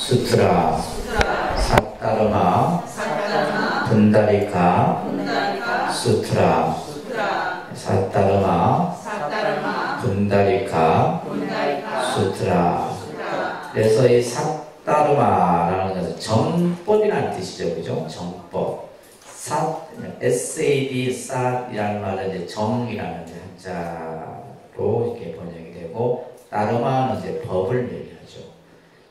수트라, 사타르마, 분다리카, 수트라, 사타르마, 분다리카, 수트라. 그래서 이 사타르마라는 것은 정법이라는 뜻이죠. 그죠? 정법. SAD, 삿이라는 말은 이제 정이라는 한자로 이렇게 번역이 되고, 따르마는 이제 법을 얘기하죠.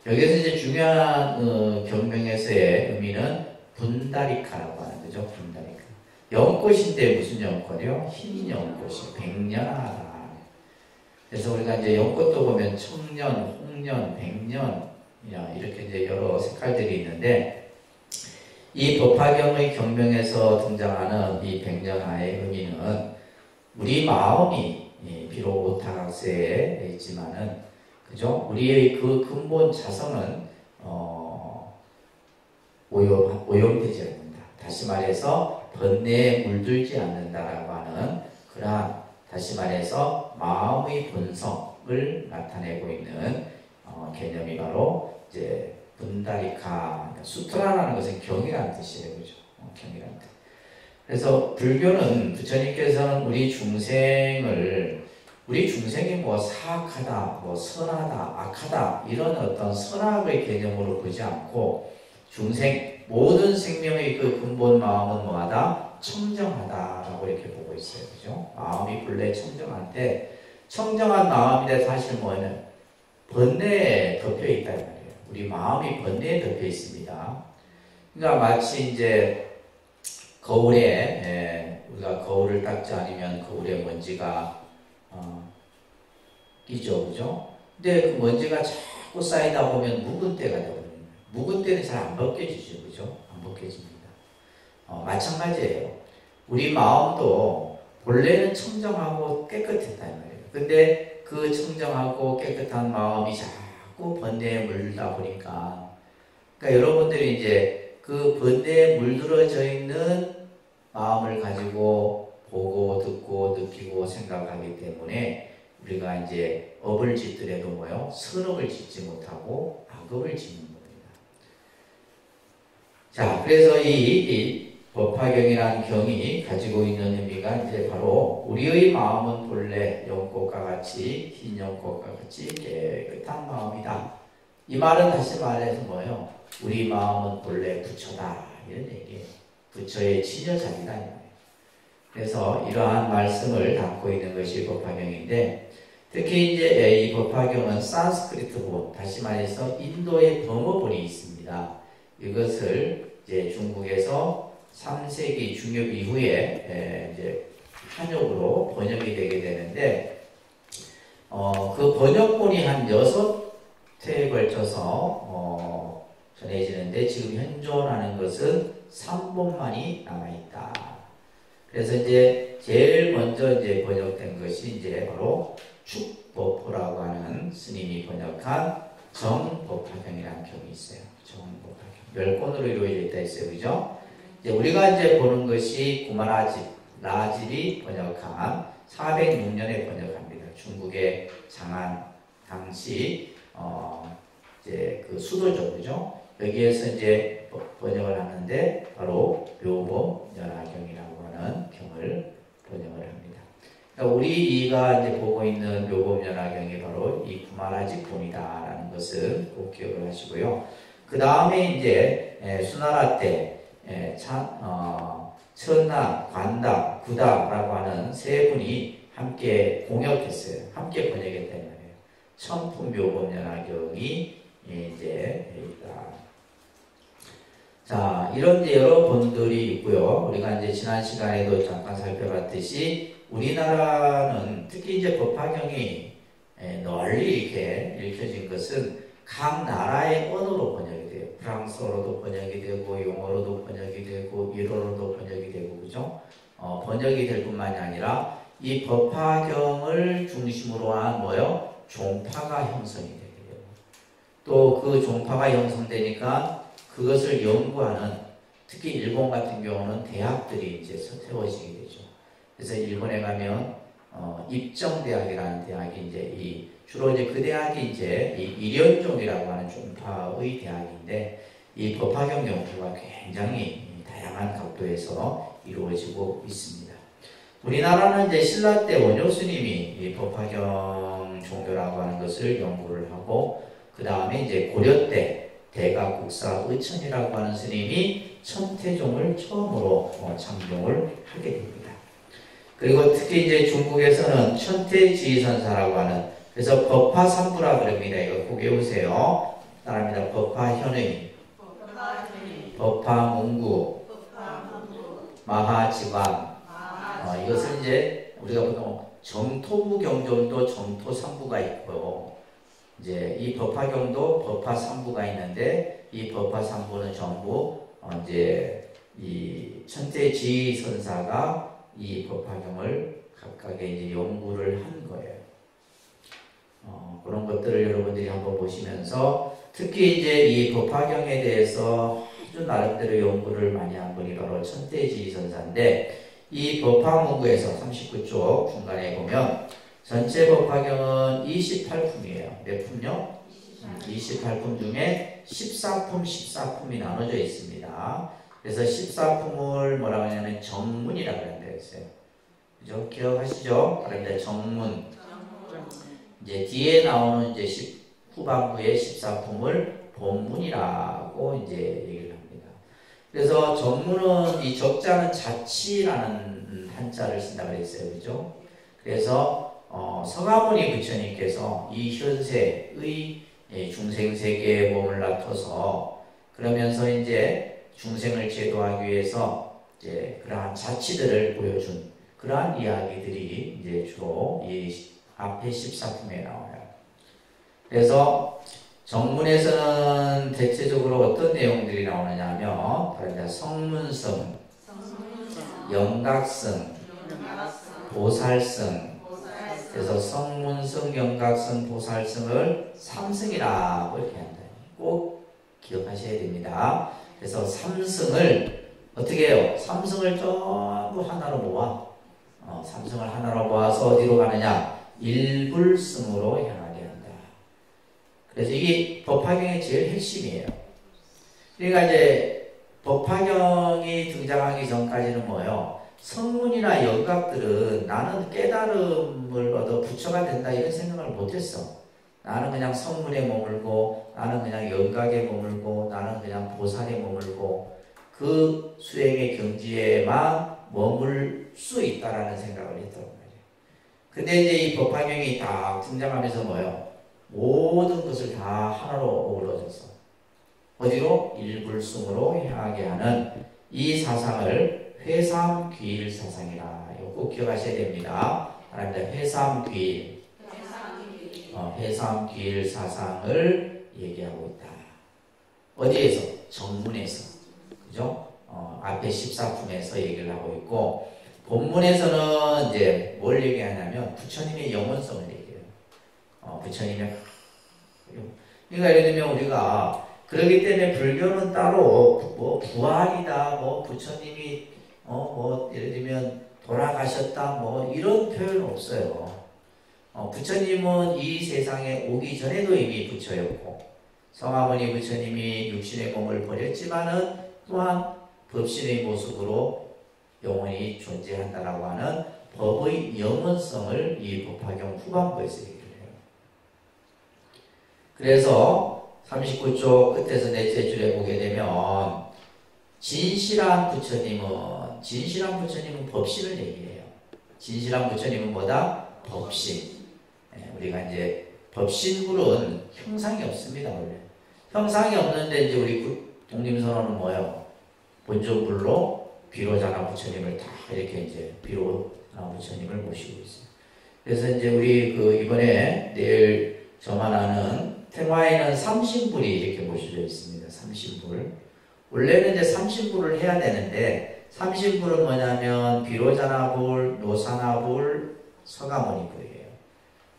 여기서 이제 중요한 경명에서의 의미는 분다리카라고 하는 거죠. 분다리카. 연꽃인데 무슨 연꽃이요? 흰 연꽃이 백년하다. 그래서 우리가 이제 연꽃도 보면 청년, 홍년, 백년 이렇게 이제 여러 색깔들이 있는데, 이 법화경의 경명에서 등장하는 이 백년하의 의미는 우리 마음이 비록 오타각세에 있지만은, 그죠? 우리의 그 근본 자성은 오염되지 않는다. 다시 말해서 번뇌에 물들지 않는다라고 하는 그러한, 다시 말해서 마음의 본성을 나타내고 있는 개념이 바로 이제 분다리카, 수트라라는 것은 경이라는 뜻이에요, 그죠? 경이라는 뜻. 그래서 불교는 부처님께서는 우리 중생이 뭐 사악하다, 뭐 선하다, 악하다 이런 어떤 선악의 개념으로 보지 않고, 모든 생명의 그 근본 마음은 뭐하다? 청정하다라고 이렇게 보고 있어요, 그죠? 마음이 본래 청정한데, 청정한 마음인데 사실 뭐냐면 번뇌에 덮여 있다 이 말이에요. 우리 마음이 번뇌에 덮여 있습니다. 그러니까 마치 이제 거울에 우리가 거울을 닦지 않으면 거울에 먼지가 끼죠, 그죠? 근데 그 먼지가 자꾸 쌓이다 보면 묵은 때가 되거든요. 묵은 때는 잘 안 벗겨지죠, 그죠? 안 벗겨집니다. 마찬가지예요. 우리 마음도 본래는 청정하고 깨끗했다 이 말이에요. 근데 그 청정하고 깨끗한 마음이 자꾸 번뇌에 물다 보니까, 그러니까 여러분들이 이제 그 번뇌에 물들어져 있는 마음을 가지고 보고 듣고 느끼고 생각하기 때문에 우리가 이제 업을 짓더라도 뭐요? 선업을 짓지 못하고 악업을 짓는 겁니다. 자, 그래서 이 법화경이라는 경이 가지고 있는 의미가 이제 바로 우리의 마음은 본래 연꽃과 같이, 흰 연꽃과 같이 깨끗한 마음이다. 이 말은 다시 말해서 뭐예요? 우리 마음은 본래 부처다, 이런 얘기예요. 부처의 친여자리다. 그래서 이러한 말씀을 담고 있는 것이 법화경인데, 특히 이제 이 법화경은 산스크리트본, 다시 말해서 인도의 범어본이 있습니다. 이것을 이제 중국에서 3세기 중엽 이후에 이제 한역으로 번역이 되게 되는데, 그 번역본이 한 6회에 걸쳐서 전해지는데, 지금 현존하는 것은 3본만이 남아있다. 그래서 이제 제일 먼저 이제 번역된 것이 이제 바로 축법호라고 하는 스님이 번역한 정법화경이라는 경이 있어요. 정법화경. 10권으로 이루어져 있다 했어요, 그죠? 이제 우리가 이제 보는 것이 라질이 번역한 406년에 번역합니다. 중국의 장안 당시 이제 그 수도죠, 그죠? 여기에서 이제 번역을 하는데 바로 묘법연화경이라고 하는 경을 번역을 합니다. 그러니까 우리가 이제 보고 있는 묘법연화경이 바로 이 구마라직본이다라는 것을 꼭 기억을 하시고요. 그 다음에 이제 수나라 때 천나, 관다, 구다라고 하는 세 분이 함께 공역했어요. 함께 번역했다는 말이에요. 천품묘법연화경이 이제 있다. 자, 이런 이제 여러 본들이 있고요. 우리가 이제 지난 시간에도 잠깐 살펴봤듯이 우리나라는 특히 이제 법화경이 널리 이렇게 읽혀진 것은 각 나라의 언어로 번역이 돼요. 프랑스어로도 번역이 되고, 영어로도 번역이 되고, 일어로도 번역이 되고, 그죠? 번역이 될 뿐만이 아니라 이 법화경을 중심으로 한 뭐요? 종파가 형성이 되게 돼요. 또 그 종파가 형성되니까 그것을 연구하는, 특히 일본 같은 경우는 대학들이 이제 세워지게 되죠. 그래서 일본에 가면 입정대학이라는 대학이 이제 이 주로 이제 그 대학이 이제 이 일연종이라고 하는 종파의 대학인데 이 법화경 연구가 굉장히 다양한 각도에서 이루어지고 있습니다. 우리나라는 이제 신라 때 원효 스님이 이 법화경 종교라고 하는 것을 연구를 하고 그 다음에 이제 고려 때 대가국사 의천이라고 하는 스님이 천태종을 처음으로 창종을 하게 됩니다. 그리고 특히 이제 중국에서는 천태지선사라고 하는 그래서 법화삼부라 그럽니다. 이거 꼭 외우세요. 따라합니다. 법화현의, 법화문구, 마하지관. 이것은 이제 우리가 보통 정토부 경전도 정토삼부가 있고요. 이제 이 법화경도 법화삼부가 있는데 이 법화삼부는 전부 이제 이 천태지선사가 이 법화경을 각각의 이제 연구를 한 거예요. 그런 것들을 여러분들이 한번 보시면서 특히 이제 이 법화경에 대해서 아주 나름대로 연구를 많이 한 분이 바로 천태지선사인데 이 법화문구에서 39쪽 중간에 보면 전체 법화경은 28품이에요. 몇 품요? 28품 중에 14품, 14품이 나눠져 있습니다. 그래서 14품을 뭐라고 하냐면 정문이라고 한다 했어요. 그죠? 기억하시죠? 그러니까 정문. 이제 뒤에 나오는 이제 후반부의 14품을 본문이라고 이제 얘기를 합니다. 그래서 정문은 이 적자는 자치라는 한자를 쓴다고 했어요. 그죠? 그래서 서가모니 부처님께서 이 현세의 중생세계에 몸을 나타서 그러면서 이제 중생을 제도하기 위해서 이제 그러한 자치들을 보여준 그러한 이야기들이 이제 주로 이 앞에 14품에 나와요. 그래서 정문에서는 대체적으로 어떤 내용들이 나오느냐 하면 성문성, 영각성, 보살성. 그래서 성문성, 영각성, 보살성을 삼성이라고 이렇게 한다. 꼭 기억하셔야 됩니다. 그래서 삼성을 어떻게 해요? 삼성을 전부 하나로 모아. 삼성을 하나로 모아서 어디로 가느냐? 일불성으로 향하게 한다. 그래서 이게 법화경의 제일 핵심이에요. 그러니까 이제 법화경이 등장하기 전까지는 뭐예요? 성문이나 영각들은 나는 깨달음을 얻어 부처가 된다 이런 생각을 못했어. 나는 그냥 성문에 머물고 나는 그냥 영각에 머물고 나는 그냥 보살에 머물고 그 수행의 경지에만 머물 수 있다라는 생각을 했던 거예요. 근데 이제 이 법화경이 딱 등장하면서 뭐예요? 모든 것을 다 하나로 어우러져서 어디로? 일불승으로 향하게 하는 이 사상을 회삼귀일 사상이라 이거 꼭 기억하셔야 됩니다. 회삼귀일 회삼귀일 사상을 얘기하고 있다. 어디에서? 정문에서. 그죠? 앞에 14품에서 얘기를 하고 있고 본문에서는 이제 뭘 얘기하냐면 부처님의 영원성을 얘기해요. 부처님의 그러니까 예를 들면 우리가 그렇기 때문에 불교는 따로 뭐 부활이다 뭐 부처님이 뭐 예를 들면 돌아가셨다 뭐 이런 표현은 없어요. 부처님은 이 세상에 오기 전에도 이미 부처였고 성아모니 부처님이 육신의 몸을 버렸지만은 또한 법신의 모습으로 영원히 존재한다라고 하는 법의 영원성을 이 법화경 후반부에서 얘기를 해요. 그래서 39쪽 끝에서 넷째 줄에 보게 되면 진실한 부처님은 법신을 얘기해요. 진실한 부처님은 뭐다? 법신. 우리가 이제 법신불은 형상이 없습니다. 원래 형상이 없는데 이제 우리 독림선언은 뭐예요? 본조불로 비로자나 부처님을 다 이렇게 이제 비로자나 부처님을 모시고 있어요. 그래서 이제 우리 이번에 내일 저만 하는 태화에는 삼신불이 이렇게 모셔져 있습니다. 삼신불. 원래는 이제 삼신불을 해야 되는데 삼신불은 뭐냐면 비로자나불, 노사나불, 서가모니불이에요.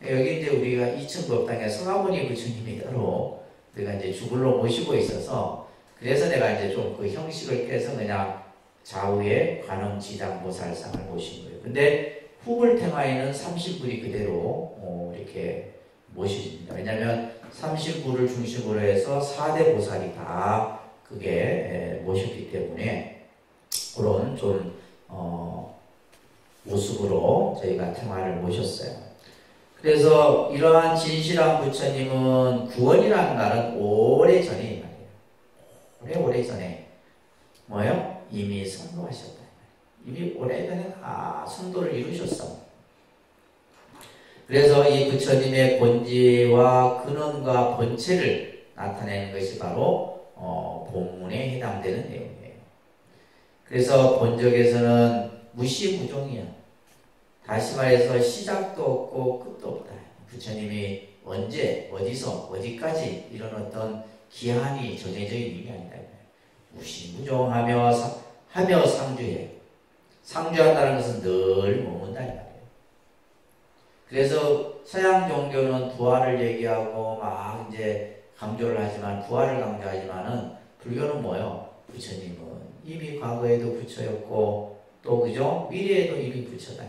여기 이제 우리가 2층 법당에 서가모니 부처님이 따로 우리가 이제 주불로 모시고 있어서 그래서 내가 이제 좀 그 형식을 깨서 그냥 좌우에 관음지장보살상을 모신 거예요. 근데 후불 테마에는 삼신불이 그대로 이렇게 모셔집니다. 왜냐하면 30부를 중심으로 해서 4대 보살이 다 그게 모셨기 때문에 그런 좀 모습으로 저희가 테마를 모셨어요. 그래서 이러한 진실한 부처님은 구원이라는 말은 오래전에 말이에요. 오래전에 뭐예요? 이미 성도하셨다. 이미 오래전에 다 성도를 이루셨어. 그래서 이 부처님의 본질과 근원과 본체를 나타내는 것이 바로 본문에 해당되는 내용이에요. 그래서 본적에서는 무시무종이야. 다시 말해서 시작도 없고 끝도 없다. 부처님이 언제, 어디서, 어디까지 이런 어떤 기한이 정해져 있는 게 아니다. 무시무종하며 상주해. 상주한다는 것은 늘 머문다 이 말이에요. 그래서 서양 종교는 부활을 얘기하고 막 이제 강조를 하지만 부활을 강조하지만은 불교는 뭐요? 부처님은 이미 과거에도 부처였고 또 그죠? 미래에도 이미 부처다.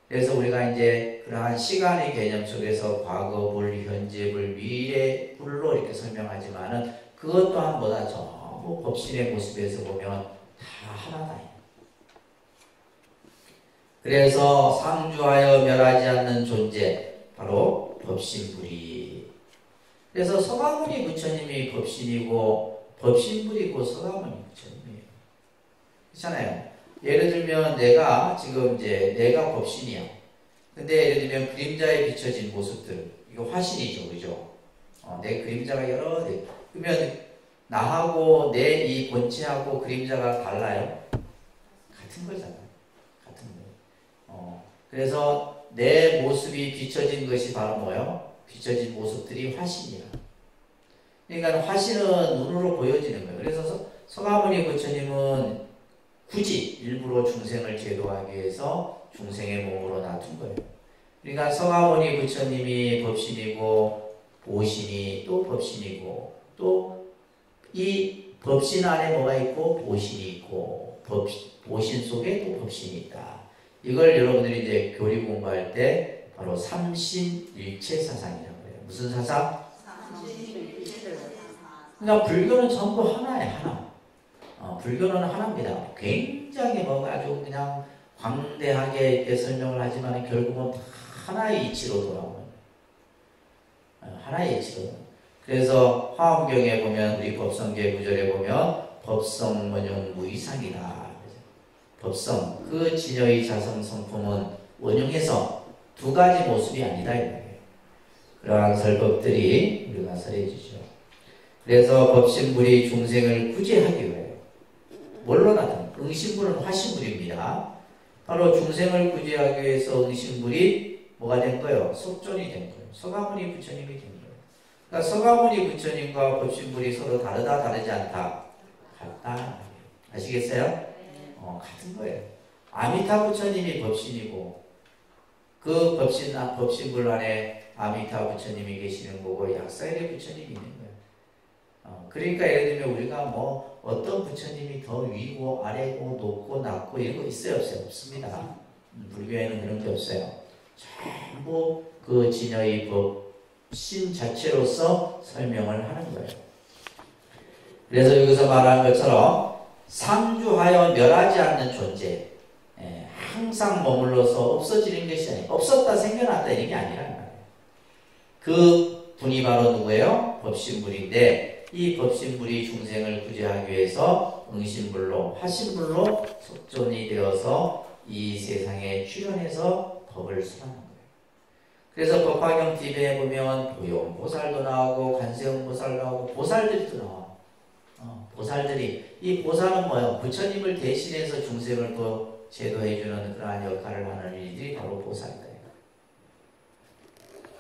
그래서 우리가 이제 그러한 시간의 개념 속에서 과거불, 현재불, 미래불로 이렇게 설명하지만은 그것 또한 뭐다? 전부 법신의 모습에서 보면 다 하나다. 그래서 상주하여 멸하지 않는 존재, 바로 법신불이. 그래서 서가모니 부처님이 법신이고 법신불이고 서가모니 부처님이에요. 그렇잖아요. 예를 들면 내가 지금 이제 내가 법신이야. 근데 예를 들면 그림자에 비춰진 모습들, 이거 화신이죠, 그죠? 내 그림자가 여러 개. 그러면 나하고 내 이 본체하고 그림자가 달라요? 같은 거잖아요. 같은 거. 그래서 내 모습이 비춰진 것이 바로 뭐예요? 비춰진 모습들이 화신이야. 그러니까 화신은 눈으로 보여지는 거예요. 그래서 서가모니 부처님은 굳이 일부러 중생을 제도하기 위해서 중생의 몸으로 놔둔 거예요. 그러니까 서가모니 부처님이 법신이고 보신이 또 법신이고 또 이 법신 안에 뭐가 있고 보신이 있고 보신 속에 또 법신이 있다. 이걸 여러분들이 이제 교리 공부할 때 바로 삼신일체 사상이라고 해요. 무슨 사상? 그러니까 불교는 전부 하나예요. 하나. 불교는 하나입니다. 굉장히 뭐가 아주 그냥 광대하게 이렇게 설명을 하지만 결국은 다 하나의 이치로 돌아오는 거예요. 하나의 이치로. 그래서 화엄경에 보면 우리 법성계 구절에 보면 법성원용 무이상이다. 법성 그 진여의 자성 성품은 원용해서 두 가지 모습이 아니다. 그러한 설법들이 우리가 설해 주죠. 그래서 법신불이 중생을 구제하기 위해 뭘로 나타나? 응신불은 화신불입니다. 바로 중생을 구제하기 위해서 응신불이 뭐가 된 거예요? 속존이 된 거예요. 서가모니 부처님이 된 거예요. 그러니까 서가모니 부처님과 법신불이 서로 다르다 다르지 않다? 같다. 아시겠어요? 같은 거예요. 아미타 부처님이 법신이고 그 법신불 안에 아미타 부처님이 계시는 거고 약사일의 부처님이 있는 거예요. 그러니까 예를 들면 우리가 뭐 어떤 부처님이 더 위고 아래고 높고 낮고 이런 거 있어요? 없어요? 없습니다. 불교에는 그런 게 없어요. 전부 그 진여의 법신 자체로서 설명을 하는 거예요. 그래서 여기서 말한 것처럼 상주하여 멸하지 않는 존재, 항상 머물러서 없어지는 것이 아니에요. 없었다 생겨났다 이런 게 아니라는 말이에요. 그 분이 바로 누구예요? 법신불인데 이 법신불이 중생을 구제하기 위해서 응신불로 화신불로 속존이 되어서 이 세상에 출현해서 법을 수행하는 거예요. 그래서 법화경 TV에 보면 보용보살도 나오고 관세음보살 나오고 보살들도 나와. 보살들이 이 보살은 뭐예요? 부처님을 대신해서 중생을 또 제도해주는 그러한 역할을 하는 이들이 바로 보살이다.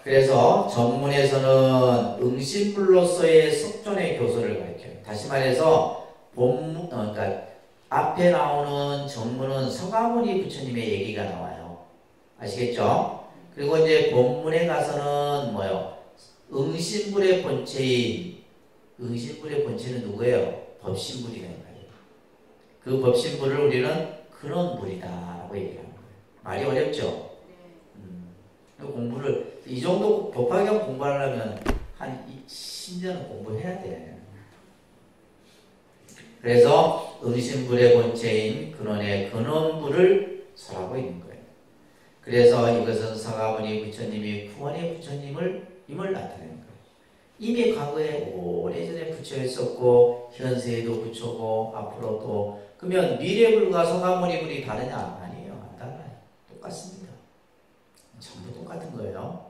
그래서 전문에서는 응신불로서의 속존의 교소를 가르쳐요. 다시 말해서 그러니까 앞에 나오는 전문은 서가모니 부처님의 얘기가 나와요. 아시겠죠? 그리고 이제 본문에 가서는 뭐예요? 응신불의 본체는 누구예요? 법신불이라는 거예요. 그 법신불을 우리는 근원불이다라고 얘기하는 거예요. 말이 어렵죠? 공부를 이 정도 법화경 공부하려면 한 10년은 공부해야 돼. 그래서 음신불의 본체인 근원의 근원불을 설하고 있는 거예요. 그래서 이것은 서가모니 부처님이 구원의 부처님을 임을 나타내는 거예요. 이미 과거에 오래전에 부처 있었고 현세에도 부처고 앞으로도. 그러면 미래불과 서가모니 불이 다르냐? 아니에요. 안 달라요. 똑같습니다. 전부 똑같은 거예요.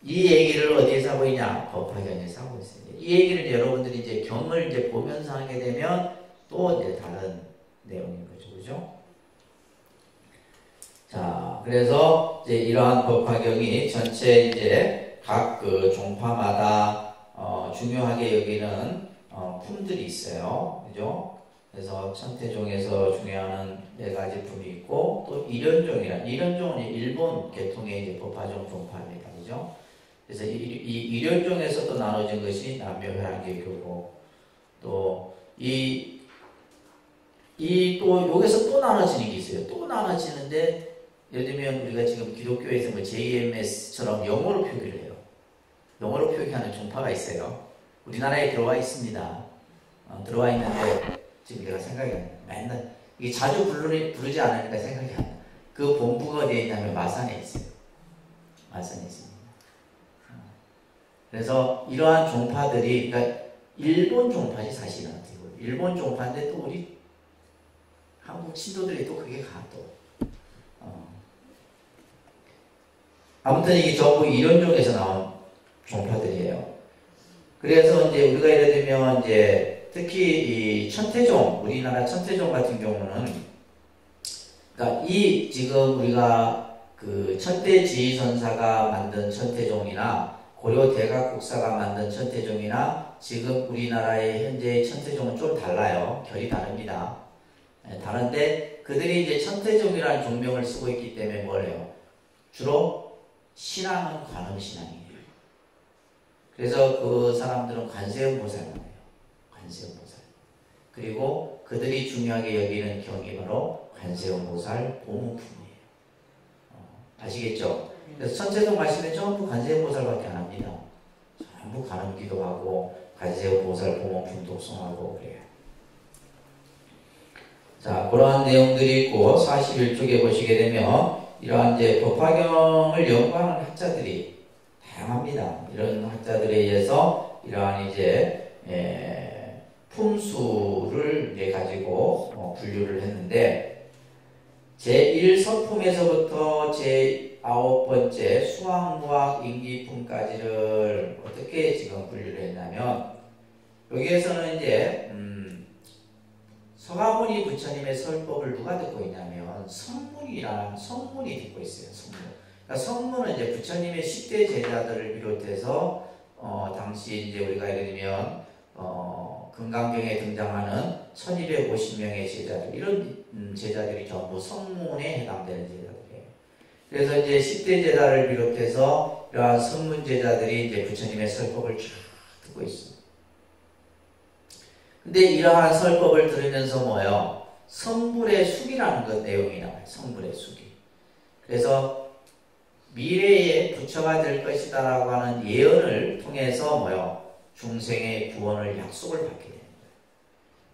이 얘기를 어디에서 하고 있냐? 법화경에서 하고 있습니다. 이 얘기를 여러분들이 이제 경을 이제 보면서 하게 되면 또 이제 다른 내용인 거죠. 그죠? 자, 그래서 이제 이러한 법화경이 전체 이제 각 그 종파마다 중요하게 여기는 품들이 있어요. 그죠? 그래서 천태종에서 중요한 4가지 품이 있고 또 일연종은 일본 계통의 이제 법화종 종파입니다. 그죠? 그래서 이 일연종에서 또 나눠진 것이 남묘회랑계교고 또 또 여기서 또 나눠지는 게 있어요. 또 나눠지는데 예를 들면 우리가 지금 기독교에서 뭐 JMS처럼 영어로 표기를 해요. 영어로 표기하는 종파가 있어요. 우리나라에 들어와 있습니다. 들어와 있는데 지금 내가 생각이 안 나요. 맨날 이게 자주 부르지 않으니까 생각이 안 나요. 그 본부가 어디에 있냐면 마산에 있어요. 마산에 있습니다. 그래서 이러한 종파들이 그러니까 일본 종파지 사실은 일본 종파인데 또 우리 한국 신도들이 또 그게 가 또. 아무튼 이게 전부 일연종에서 나온 종파들이에요. 그래서 이제 우리가 예를 들면 이제 특히 이 천태종, 우리나라 천태종 같은 경우는 그러니까 이 지금 우리가 그 천태지선사가 만든 천태종이나 고려 대각국사가 만든 천태종이나 지금 우리나라의 현재의 천태종은 좀 달라요. 결이 다릅니다. 다른데 그들이 이제 천태종이라는 종명을 쓰고 있기 때문에 뭘 해요? 주로 신앙은 관음신앙이에요. 그래서 그 사람들은 관세음보살만 해요. 관세음보살. 그리고 그들이 중요하게 여기는 경이 바로 관세음보살 보문품이에요. 아시겠죠? 그래서 천태종 말씀에 전부 관세음보살밖에 안 합니다. 전부 관음기도 하고 관세음보살 보문품 독송하고 그래요. 자, 그러한 내용들이 있고 41쪽에 보시게 되면 이러한 이제 법화경을 연구하는 학자들이 다양합니다. 이런 학자들에 의해서 이러한 이제 품수를 이제 가지고 분류를 했는데 제1서품에서부터 제9번째 수학무학 인기품까지를 어떻게 지금 분류를 했냐면 여기에서는 이제 서가모니 부처님의 설법을 누가 듣고 있냐면 성문이 듣고 있어요. 성문. 그러니까 성문은 이제 부처님의 10대 제자들을 비롯해서 당시 이제 우리가 예를 들면 금강경에 등장하는 1250명의 제자들 이런 제자들이 전부 성문에 해당되는 제자들이에요. 그래서 이제 10대 제자를 비롯해서 이러한 성문 제자들이 이제 부처님의 설법을 쫙 듣고 있어요. 근데 이러한 설법을 들으면서 뭐예요? 성불의 숙이라는 것 내용이 나와요. 성불의 숙이. 그래서 미래에 부처가 될 것이다 라고 하는 예언을 통해서 뭐예요? 중생의 구원을 약속을 받게 되는 거예요.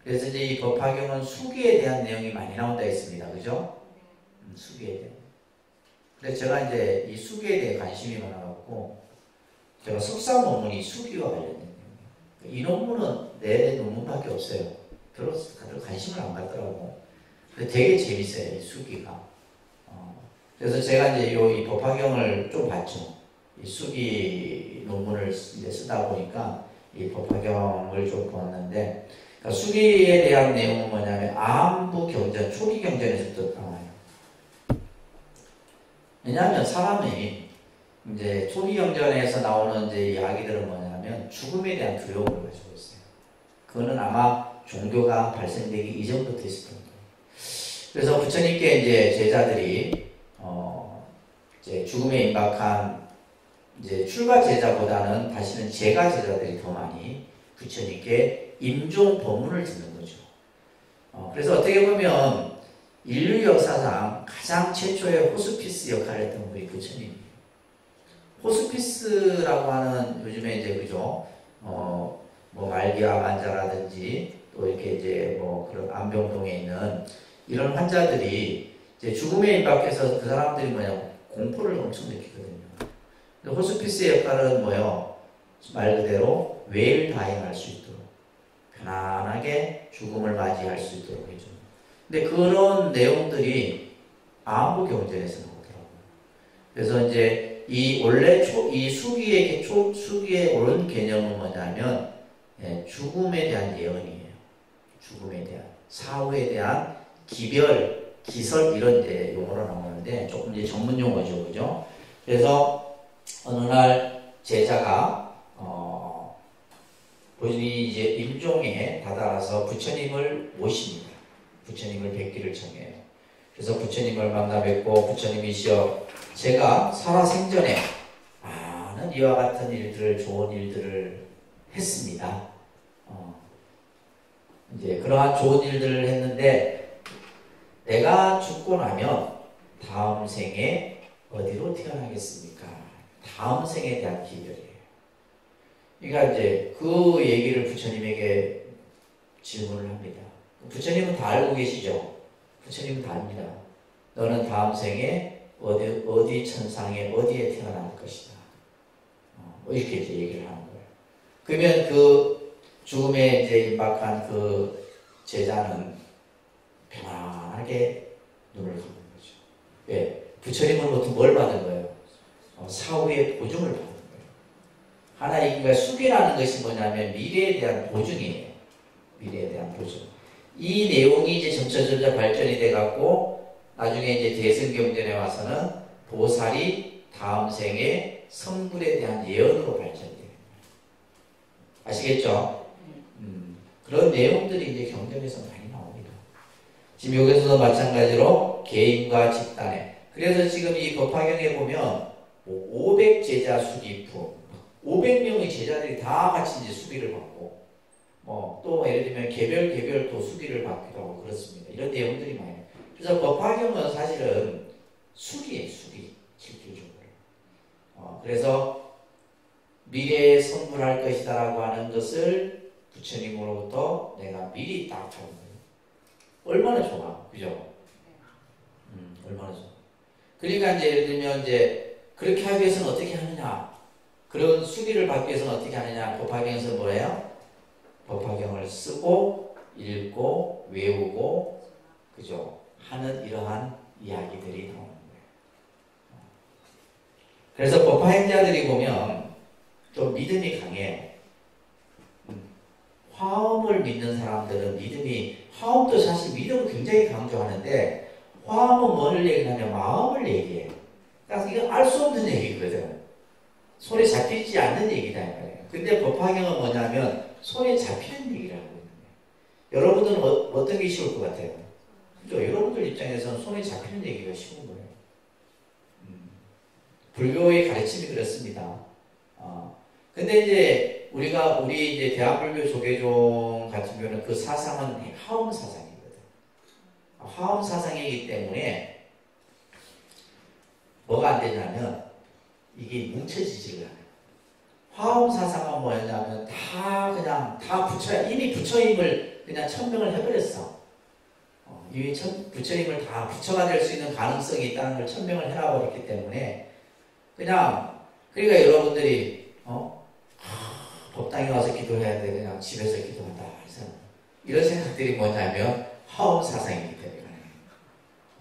그래서 이제 이 법화경은 숙이에 대한 내용이 많이 나온다 했습니다. 그죠? 숙이에 대한. 그래서 제가 이제 이 숙이에 대해 관심이 많아갖고 제가 석사 논문이 숙이와 관련된 이 논문은 내 논문밖에 없어요. 별로 다들 관심을 안 갖더라고. 근데 되게 재밌어요, 이 수기가. 그래서 제가 이제 이 법화경을 좀 봤죠. 이 수기 논문을 이제 쓰다 보니까 이 법화경을 좀 보았는데, 그러니까 수기에 대한 내용은 뭐냐면 암부 경전, 초기 경전에서부터 나와요. 왜냐하면 사람이 이제 초기 경전에서 나오는 이제 이야기들은 뭐냐면 죽음에 대한 두려움을 가지고 있어요. 그거는 아마 종교가 발생되기 이전부터 있었던 거예요. 그래서 부처님께 이제 제자들이 이제 죽음에 임박한 이제 출가 제자보다는 다시는 제가 제자들이 더 많이 부처님께 임종 법문을 듣는 거죠. 그래서 어떻게 보면 인류 역사상 가장 최초의 호스피스 역할을 했던 분이 부처님이에요. 호스피스라고 하는 요즘에 이제 그죠? 뭐 말기암 환자라든지 또 이렇게 이제 뭐 그런 암병동에 있는 이런 환자들이 이제 죽음에 임박해서 그 사람들이 뭐냐 공포를 엄청 느끼거든요. 근데 호스피스의 역할은 뭐요? 말 그대로 웰다잉할 수 있도록 편안하게 죽음을 맞이할 수 있도록 해줘. 근데 그런 내용들이 안보 경전에서 나오더라고요. 그래서 이제 이 원래 이 수기의 옳은 개념은 뭐냐면 죽음에 대한 예언이에요. 죽음에 대한 사후에 대한 기별, 기설 이런 이제 용어로 나오는데 조금 이제 전문 용어죠, 그죠? 그래서 어느 날 제자가 본인이 이제 임종에 다다라서 부처님을 모십니다. 부처님을 뵙기를 청해요. 그래서 부처님을 만나 뵙고 부처님이시여 제가 살아생전에 많은 이와 같은 일들을 좋은 일들을 했습니다. 이제 그러한 좋은 일들을 했는데 내가 죽고 나면 다음 생에 어디로 태어나겠습니까? 다음 생에 대한 기별이에요. 그러니까 이제 그 얘기를 부처님에게 질문을 합니다. 부처님은 다 알고 계시죠? 부처님은 다 압니다. 너는 다음 생에 어디 천상에 어디에 태어날 것이다. 뭐 이렇게 이제 얘기를 하는 거예요. 그러면 그 죽음에 이제 임박한 그 제자는 편안하게 눈을 감는 거죠. 왜? 부처님으로부터 뭘 받은 거예요? 사후의 보증을 받은 거예요. 하나의 그러니까 수기라는 것이 뭐냐면 미래에 대한 보증이에요. 미래에 대한 보증. 이 내용이 이제 점차 발전이 돼갖고 나중에 이제 대승경전에 와서는 보살이 다음 생에 성불에 대한 예언으로 발전돼요. 아시겠죠? 그런 내용들이 이제 경전에서 많이 나옵니다. 지금 여기서도 마찬가지로 개인과 집단에. 그래서 지금 이 법화경에 보면 500제자 수기품, 500명의 제자들이 다 같이 이제 수기를 받고, 또 예를 들면 개별 또 수기를 받기도 하고 그렇습니다. 이런 내용들이 많아요. 그래서 법화경은 사실은 수기예요, 수기. 실질적으로. 그래서 미래에 선물할 것이다라고 하는 것을 부처님으로부터 내가 미리 딱 하는 거예요. 얼마나 좋아, 그죠? 얼마나 좋아. 그러니까 이제 예를 들면 이제 그렇게 하기 위해서는 어떻게 하느냐? 그런 수기를 받기 위해서는 어떻게 하느냐? 법화경에서 뭐예요? 법화경을 쓰고 읽고 외우고 그죠? 하는 이러한 이야기들이 나오는 거예요. 그래서 법화행자들이 보면 좀 믿음이 강해요. 화엄을 믿는 사람들은 화엄도 사실 믿음을 굉장히 강조하는데 화엄은 뭐를 얘기하냐면 마음을 얘기해요. 그래서 이건 알 수 없는 얘기거든. 손에 잡히지 않는 얘기다 말이에요. 근데 법화경은 뭐냐면 손에 잡히는 얘기를 하고 있는 거예요. 여러분들은 어떤 게 쉬울 것 같아요? 그죠? 여러분들 입장에서는 손에 잡히는 얘기가 쉬운 거예요. 불교의 가르침이 그렇습니다. 근데 이제 우리 이제 대한불교 조계종 같은 경우는 그 사상은 화엄 사상이거든. 화엄 사상이기 때문에 뭐가 안 되냐면 이게 뭉쳐지지를 않아요. 화엄 사상은 뭐냐면 이미 부처임을 그냥 천명을 해버렸어. 이미 부처임을 다 부처가 될 수 있는 가능성이 있다는 걸 천명을 해놔버렸기 때문에 그러니까 여러분들이 법당에 와서 기도해야 돼. 그냥 집에서 기도한다. 이런 생각들이 뭐냐면 화엄 사상이기 때문에.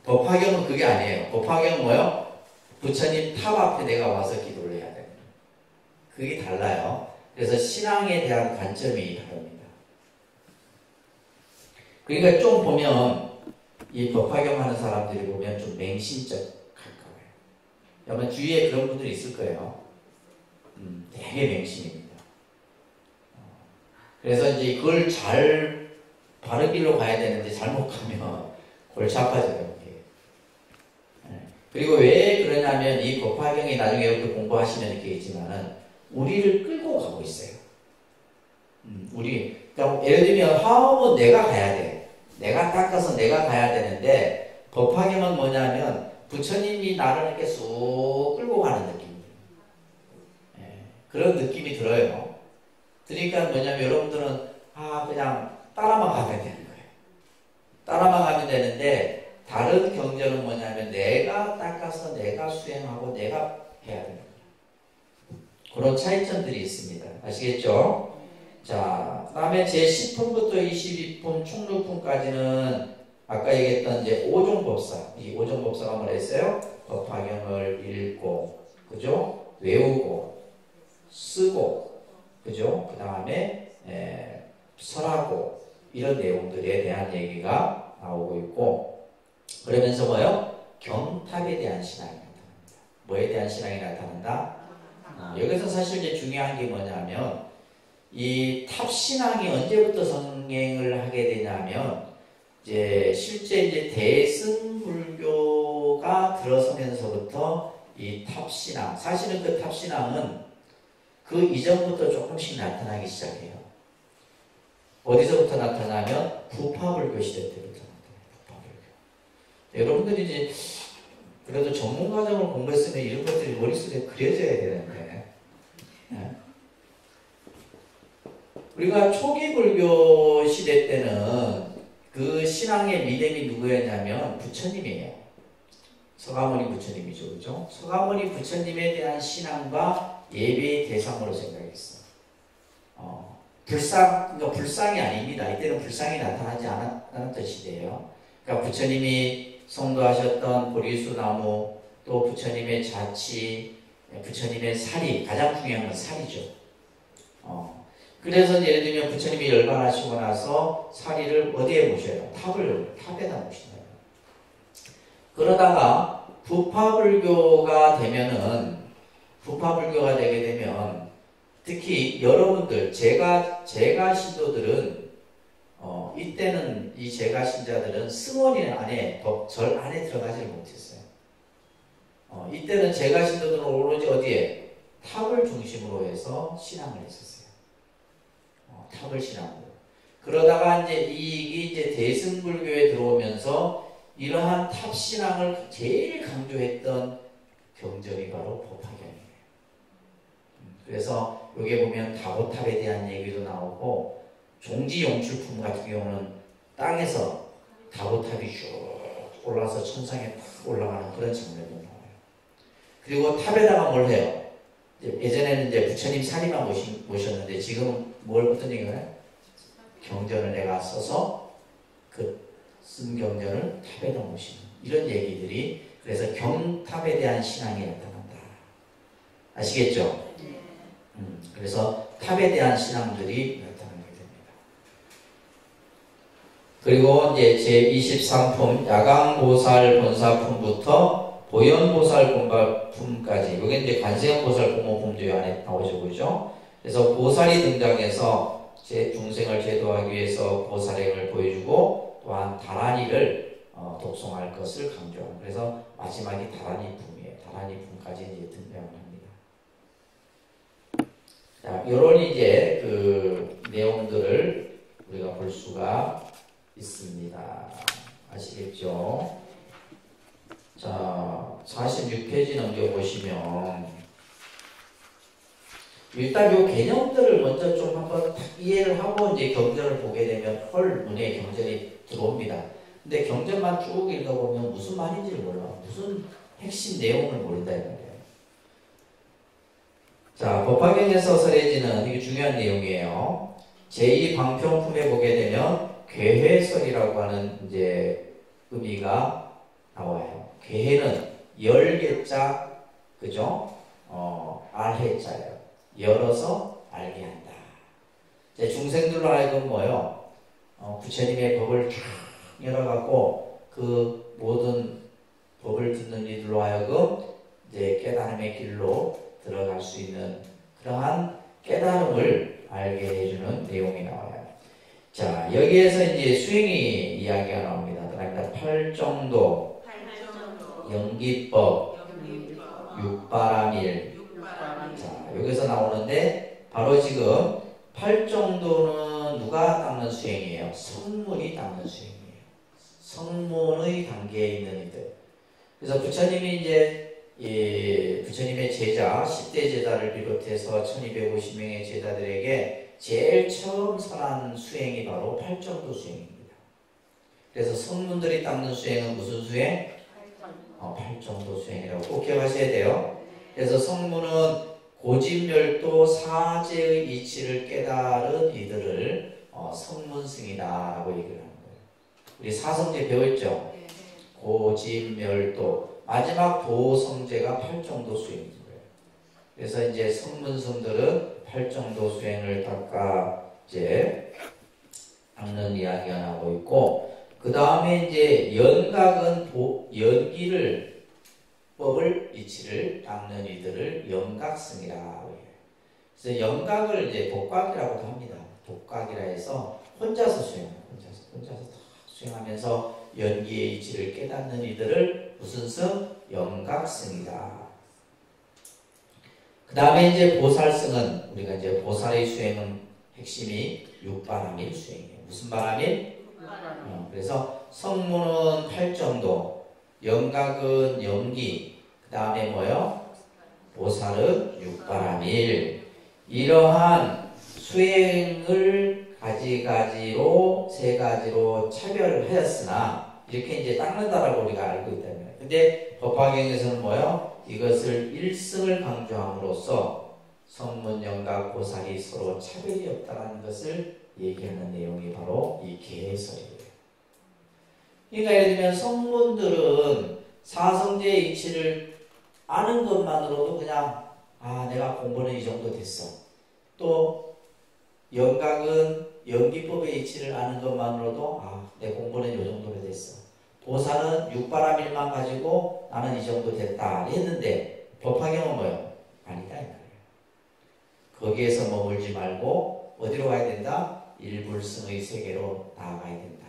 법화경은 그게 아니에요. 법화경은 뭐요? 부처님 탑 앞에 내가 와서 기도를 해야 돼. 그게 달라요. 그래서 신앙에 대한 관점이 다릅니다. 그러니까 좀 보면 이 법화경 하는 사람들이 보면 좀 맹신적 가까워요. 아마 주위에 그런 분들이 있을 거예요. 되게 맹신입니다. 그래서 이제 그걸 잘 바른 길로 가야 되는데 잘못 가면 골치 아파져요. 그리고 왜 그러냐면 이 법화경이 나중에 이렇게 공부하시면 있겠지만은 우리를 끌고 가고 있어요. 그러니까 예를 들면 화엄은 내가 가야 돼. 내가 닦아서 내가 가야 되는데 법화경은 뭐냐면 부처님이 나를 이렇게 쑥 끌고 가는 느낌이에요. 그런 느낌이 들어요. 그러니까 뭐냐면 여러분들은 그냥 따라만 가면 되는 거예요. 따라만 가면 되는데 다른 경전은 뭐냐면 내가 닦아서 내가 수행하고 내가 해야 되는 거예요. 그런 차이점들이 있습니다. 아시겠죠? 자, 그 다음에 제10품부터 22품, 충루품까지는 아까 얘기했던 이제 오종법사. 이 오종법사가 뭐라 했어요? 법화경을 읽고, 그죠? 외우고, 쓰고, 그죠? 그 다음에 설하고, 이런 내용들에 대한 얘기가 나오고 있고, 그러면서 뭐요? 경탑에 대한 신앙이 나타납니다. 뭐에 대한 신앙이 나타난다? 여기서 사실 이제 중요한 게 뭐냐면, 이 탑신앙이 언제부터 성행을 하게 되냐면, 이제 실제 이제 대승불교가 들어서면서부터 이 탑신앙, 사실은 그 탑신앙은 그 이전부터 조금씩 나타나기 시작해요. 어디서부터 나타나면 부파불교 시대 때부터 나타나요. 부파불교. 여러분들이 이제 그래도 전문 과정을 공부했으면 이런 것들이 머릿속에 그려져야 되는데, 네? 우리가 초기 불교 시대 때는 그 신앙의 믿음이 누구였냐면 부처님이에요. 서가모니 부처님이죠. 그죠? 서가모니 부처님에 대한 신앙과 예배의 대상으로 생각했어. 그러니까 불상이 아닙니다. 이때는 불상이 나타나지 않았던 시대예요. 그러니까 부처님이 성도하셨던 보리수나무, 또 부처님의 자치, 부처님의 사리, 가장 중요한 건 사리죠. 그래서 예를 들면 부처님이 열반하시고 나서 사리를 어디에 모셔요? 탑에다 모시나요? 그러다가 부파불교가 되게 되면 특히 여러분들 제가 신도들은 이때는 이 제가 신자들은 승원이 안에 절 안에 들어가지를 못했어요. 이때는 제가 신도들은 오로지 어디에 탑을 중심으로 해서 신앙을 했었어요. 탑을 신앙으로. 그러다가 이제 대승불교에 들어오면서 이러한 탑 신앙을 제일 강조했던 경전이 바로 법화경이에요. 그래서 여기 보면 다보탑에 대한 얘기도 나오고 종지용출품 같은 경우는 땅에서 다보탑이 쭉 올라서 천상에 팍 올라가는 그런 장면도 나와요. 그리고 탑에다가 뭘 해요? 예전에는 이제 부처님 사리만 모셨는데 지금 어떤 얘기를 해요? 경전을 내가 써서 쓴 경전을 탑에다 모시는 이런 얘기들이, 그래서 경탑에 대한 신앙이 나타난다. 아시겠죠? 그래서 탑에 대한 신앙들이 나타나게 됩니다. 그리고 이제 제23품 야강보살 본사품부터 보현보살 본사품까지, 여기 이제 관세음보살 본모품도 안에 나오죠, 그죠? 그래서 보살이 등장해서 제 중생을 제도하기 위해서 보살행을 보여주고 또한 다란이를 독송할 것을 강조합니다. 그래서 마지막이 다란이품이에요. 다란이품까지 이제 등장을 합니다. 자, 이런 이제 그 내용들을 우리가 볼 수가 있습니다. 아시겠죠? 자, 46페이지 넘겨보시면 일단 요 개념들을 먼저 좀 한번 이해를 하고 이제 경전을 보게 되면 눈에 경전이 들어옵니다. 근데 경전만 쭉 읽어보면 무슨 말인지를 몰라. 무슨 핵심 내용을 모른다 이 말이에요. 자, 법화경에서 설해지는 이게 중요한 내용이에요. 제2방평품에 보게 되면 괴회설이라고 하는 이제 의미가 나와요. 괴회는 열개자, 그죠? 알해자예요. 열어서 알게 한다. 중생들로 하여금 뭐요? 부처님의 법을 쫙 열어갖고 그 모든 법을 듣는 이들로 하여금 이제 깨달음의 길로 들어갈 수 있는 그러한 깨달음을 알게 해주는 내용이 나와요. 자, 여기에서 이제 수행이 이야기가 나옵니다. 그러니까 팔정도, 영기법, 육바라밀. 자, 여기서 나오는데 바로 지금 팔정도는 누가 닦는 수행이에요? 성문이 닦는 수행이에요. 성문의 단계에 있는 이들. 그래서 부처님이 이제 부처님의 제자 10대 제자를 비롯해서 1250명의 제자들에게 제일 처음 설한 수행이 바로 팔정도 수행입니다. 그래서 성문들이 닦는 수행은 무슨 수행? 팔정도 수행이라고 꼭 기억하셔야 돼요. 그래서 성문은 고집멸도 사제의 이치를 깨달은 이들을 성문승이다라고 얘기를 하는 거예요. 우리 사성제 배웠죠? 고집멸도 마지막 도성제가 팔정도 수행인 거예요. 그래서 이제 성문승들은 팔정도 수행을 닦아 이제 닦는 이야기가 나오고 있고, 그 다음에 이제 연각은 연기를 법을 이치를 닦는 이들을 연각승이라고 해요. 그래서 연각을 이제 독각이라고도 합니다. 독각이라 해서 혼자서 수행해요. 혼자서 다 수행하면서 연기의 이치를 깨닫는 이들을 무슨 승? 연각승이다. 그 다음에 이제 보살승은 우리가 이제 보살의 수행은 핵심이 육바람일 수행이에요. 무슨 바람일? 그래서 성문은 팔정도, 연각은 연기, 그 다음에 뭐요? 보살은 육바람일. 이러한 수행을 가지가지로 세 가지로 차별을 하였으나 이렇게 이제 닦는다라고 우리가 알고 있다면, 근데 법화경에서는 뭐요? 이것을 일승을 강조함으로써 성문, 연각, 보살이 서로 차별이 없다는 것을 얘기하는 내용이 바로 이 개설이에요. 그러니까 예를 들면 성문들은 사성제의 이치를 아는 것만으로도 그냥 내가 공부는 이 정도 됐어. 또 연각은 연기법의 이치를 아는 것만으로도 내 공부는 이 정도로 됐어. 보살은 육바람일만 가지고 나는 이 정도 됐다 했는데 법화경은 뭐예요? 아니다 이 말이에요. 거기에서 머물지 말고 어디로 가야 된다? 일불승의 세계로 나아가야 된다.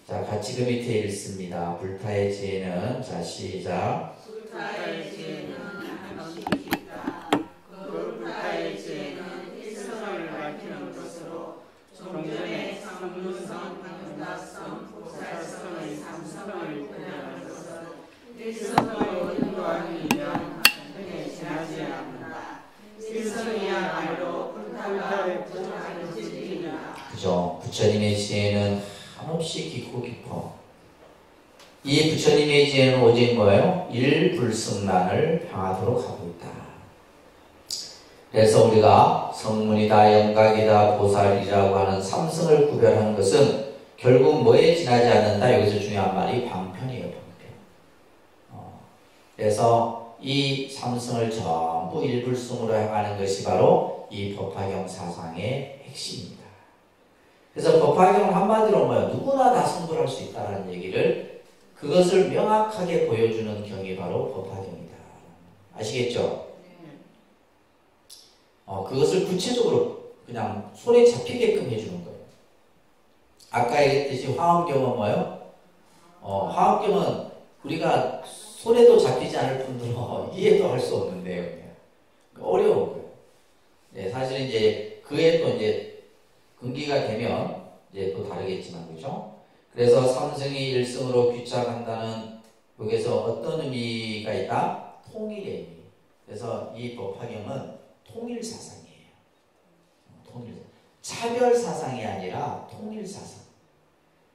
자, 같이 그 밑에 읽습니다. 불타의 지혜는, 자, 시작. 불타의 지혜는 한없이 깊다. 그 불타의 지혜는 일성을 밝히는 것으로 종전의 성문성, 한다성, 보살성의 삼성을 표현하는 것은 일성을 인도하기 위한 과정에 지나지 않는다. 일성이야말로 불타가 부족한 진리이다. 그죠? 부처님의 지혜는 한없이 깊고 깊어. 이 부처님의 지혜는 오직 뭐예요? 일불승난을 향하도록 하고 있다. 그래서 우리가 성문이다, 연각이다, 보살이라고 하는 삼성을 구별하는 것은 결국 뭐에 지나지 않는다. 여기서 중요한 말이 방편이에요. 방편. 그래서 이 삼성을 전부 일불승으로 향하는 것이 바로 이 법화경 사상의 핵심입니다. 그래서 법화경은 한마디로 뭐예요? 누구나 다 성불할 수 있다는 얘기를, 그것을 명확하게 보여주는 경이 바로 법화경이다. 아시겠죠? 그것을 구체적으로 그냥 손에 잡히게끔 해주는 거예요. 아까 얘기했듯이 화엄경은 뭐예요? 화엄경은 우리가 손에도 잡히지 않을 뿐더러 이해도 할 수 없는데요. 어려운 거예요. 네, 사실 이제 그에 또 이제 근기가 되면 이제 또 다르겠지만, 그죠? 그래서 삼승이 일승으로 귀착한다는 여기서 어떤 의미가 있다? 통일의 의미. 그래서 이 법화경은 통일 사상이에요. 통일. 차별 사상이 아니라 통일 사상.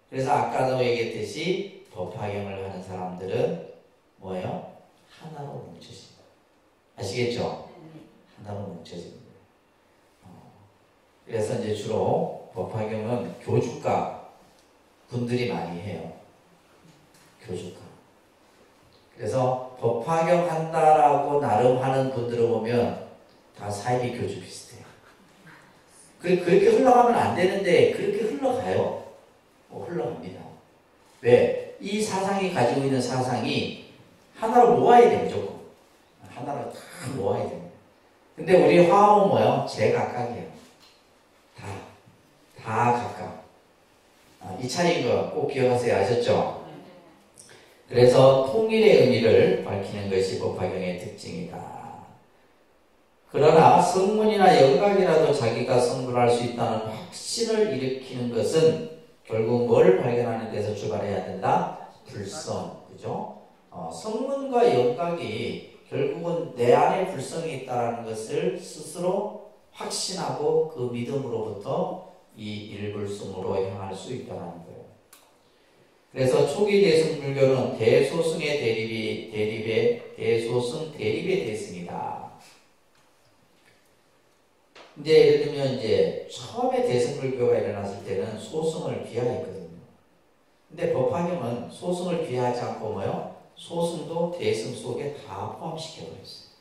그래서 아까도 얘기했듯이 법화경을 하는 사람들은 뭐예요? 하나로 뭉쳐집니다. 아시겠죠? 하나로 뭉쳐집니다. 그래서 이제 주로 법화경은 교주가 분들이 많이 해요. 교주가. 그래서 법화경 한다라고 나름 하는 분들을 보면 다 사이비 교주 비슷해요. 그렇게 흘러가면 안 되는데 그렇게 흘러가요. 흘러갑니다. 왜? 이 사상이 가지고 있는 사상이 하나로 모아야 돼요. 무조건. 하나로 다 모아야 됩니다. 근데 우리 화엄은 뭐예요? 제각각이에요. 다 각각. 이 차이인 거 꼭 기억하세요. 아셨죠? 그래서 통일의 의미를 밝히는 것이 법화경의 특징이다. 그러나 성문이나 연각이라도 자기가 성불할 수 있다는 확신을 일으키는 것은 결국 뭘 발견하는 데서 출발해야 된다? 불성, 그죠? 성문과 영각이 결국은 내 안에 불성이 있다는 것을 스스로 확신하고 그 믿음으로부터 이 일불성으로 향할 수 있다는 거예요. 그래서 초기 대승불교는 대소승의 대소승 대립의 대승이다. 이제 예를 들면 이제 처음에 대승불교가 일어났을 때는 소승을 비하했거든요. 근데 법화경은 소승을 비하하지 않고 뭐요? 소승도 대승 속에 다 포함시켜버렸어요.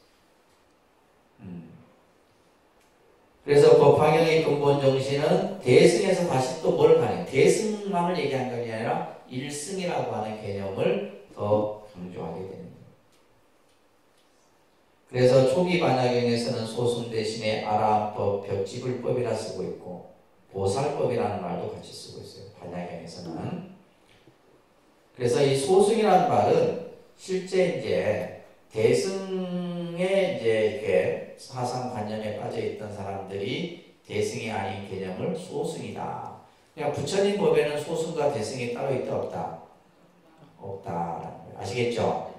그래서 법화경의 근본 정신은 대승에서 다시 또 뭘 가냐? 대승만을 얘기한 것이 아니라 일승이라고 하는 개념을 더 강조하게 됩니다. 그래서 초기 반야경에서는 소승 대신에 아라한법, 벽지불법이라 쓰고 있고 보살법이라는 말도 같이 쓰고 있어요. 반야경에서는. 그래서 이 소승이라는 말은 실제 이제 대승에 이제 이렇게 사상관념에 빠져있던 사람들이 대승이 아닌 개념을 소승이다. 그냥 부처님 법에는 소승과 대승이 따로 있다 없다? 없다라는 거예요. 아시겠죠?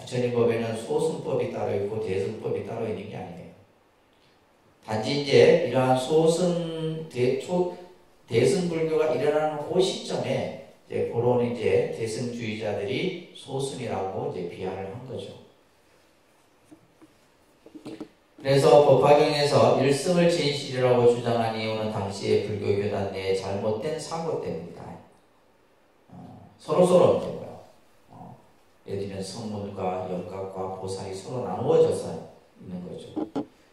부처님 법에는 소승법이 따로 있고 대승법이 따로 있는 게 아니에요. 단지 이제 이러한 소승 대승불교가 일어나는 그 시점에 이제 그런 이제 대승주의자들이 소승이라고 이제 비하를 한 거죠. 그래서 법화경에서 일승을 진실이라고 주장한 이유는 당시의 불교 교단 내에 잘못된 사고 때문이다. 서로서로 이제 뭐야? 예를 들면 성문과 영각과 보살이 서로 나누어져서 있는 거죠.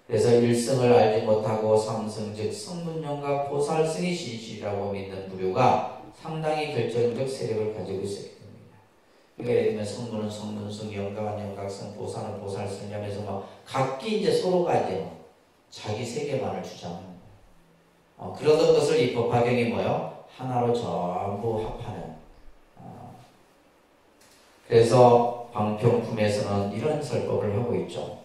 그래서 일승을 알지 못하고 삼승 즉 성문, 영각, 보살승이 진실이라고 믿는 부류가 상당히 결정적 세력을 가지고 있었기 때문입니다. 그러니까 예를 들면 성문은 성문승, 영각은 영각승, 보살은 보살승 하면서 막 각기 이제 서로가 이제 자기 세계만을 주장하는 거예요. 그러던 것을 이 법화경이 뭐요? 하나로 전부 합하는. 그래서 방평품에서는 이런 설법을 하고 있죠.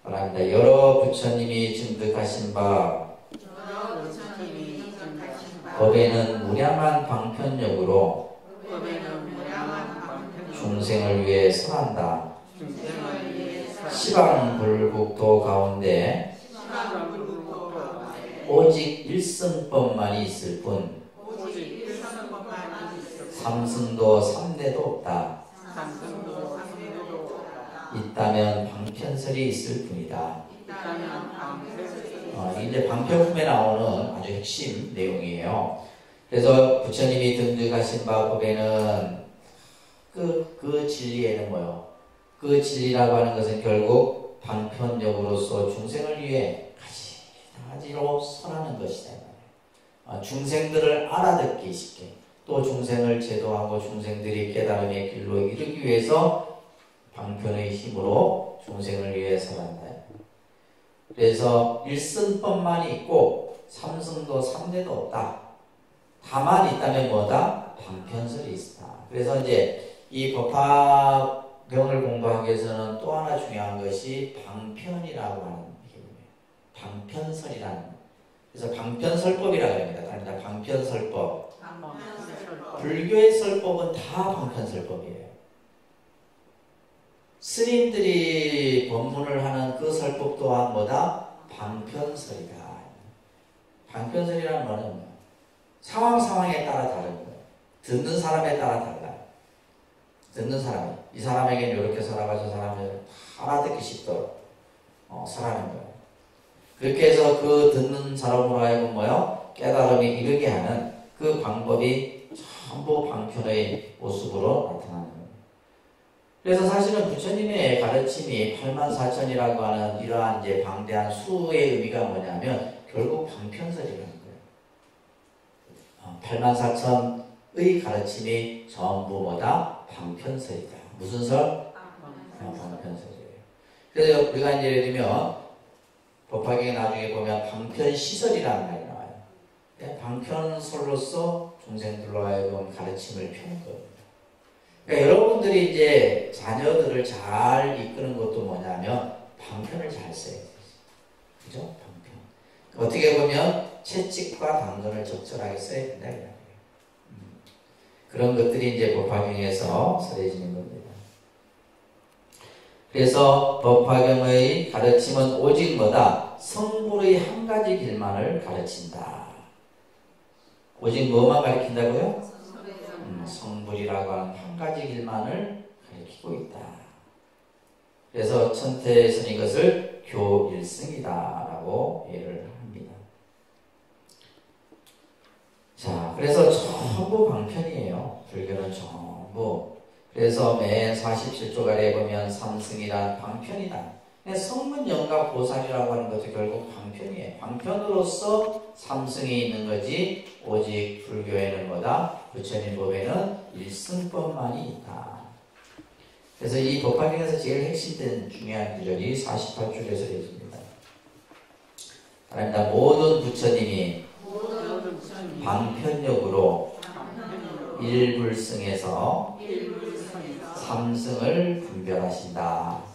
말합니다. 여러 부처님이 증득하신 바 법에는 무량한 방편력으로 중생을 위해 설한다. 시방불국도 가운데 오직 일승법만이 있을 뿐 삼승도 삼대도 없다. 있다면 방편설이 있을 뿐이다. 이제 방편품에 나오는 아주 핵심 내용이에요. 그래서 부처님이 등극하신 바 법에는 그 진리에는 뭐요? 그 진리라고 하는 것은 결국 방편력으로서 중생을 위해 가지로 설하는 것이다. 중생들을 알아듣기 쉽게 또 중생을 제도하고 중생들이 깨달음의 길로 이르기 위해서 방편의 힘으로 중생을 위해 설한다. 그래서 일승법만이 있고 삼승도 삼대도 없다. 다만 있다면 뭐다? 방편설이 있다. 그래서 이제 이 법화경을 공부하기 위해서는 또 하나 중요한 것이 방편이라고 하는 개념이에요. 방편설이라는. 그래서 방편설법이라고 합니다. 방편설법. 불교의 설법은 다 방편설법이에요. 스님들이 법문을 하는 그 설법 또한 뭐다? 방편설이다. 방편설이라는 말은 뭐야? 상황에 따라 다른 거예요. 듣는 사람에 따라 달라요. 듣는 사람이 이 사람에게는 이렇게 설하고 저 사람은 알아듣기 쉽도록 설하는 거예요. 그렇게 해서 그 듣는 사람으로 하여금 뭐요? 깨달음이 이르게 하는 그 방법이 전부 방편의 모습으로 나타나는 거예요. 그래서 사실은 부처님의 가르침이 84,000이라고 하는 이러한 이제 방대한 수의 의미가 뭐냐면 결국 방편설이라는 거예요. 84,000의 가르침이 전부 뭐다? 방편설이다. 무슨 설? 방편설이에요. 그래서 우리가 이제 예를 들면 법화경에 나중에 보면 방편시설이라는 말이 나와요. 방편설로서 중생들로 하여금 가르침을 펴는 겁니다. 그러니까 여러분들이 이제 자녀들을 잘 이끄는 것도 뭐냐면 방편을 잘 써야 돼요. 그죠? 방편. 어떻게 보면 채찍과 당근을 적절하게 써야 된다. 그런 것들이 이제 법화경에서 설해지는 겁니다. 그래서 법화경의 가르침은 오직 뭐다? 성불의 한 가지 길만을 가르친다. 오직 뭐만 가르친다고요? 성불이라고 하는 한 가지 길만을 가르치고 있다. 그래서 천태에서는 이것을 교일승이다라고 예를 합니다. 자, 그래서 전부 방편이에요. 불교는 전부. 그래서 맨 47조가리에 보면 삼승이란 방편이다. 성문 영가 보살이라고 하는 것도 결국 방편이에요. 방편으로서 삼승이 있는 거지, 오직 불교에는 뭐다? 부처님 법에는 일승법만이 있다. 그래서 이 법화경에서 제일 핵심된 중요한 구절이 48줄에서 해줍니다. 그러니까 모든 부처님이 방편력으로 일불승에서 삼승을 분별하신다.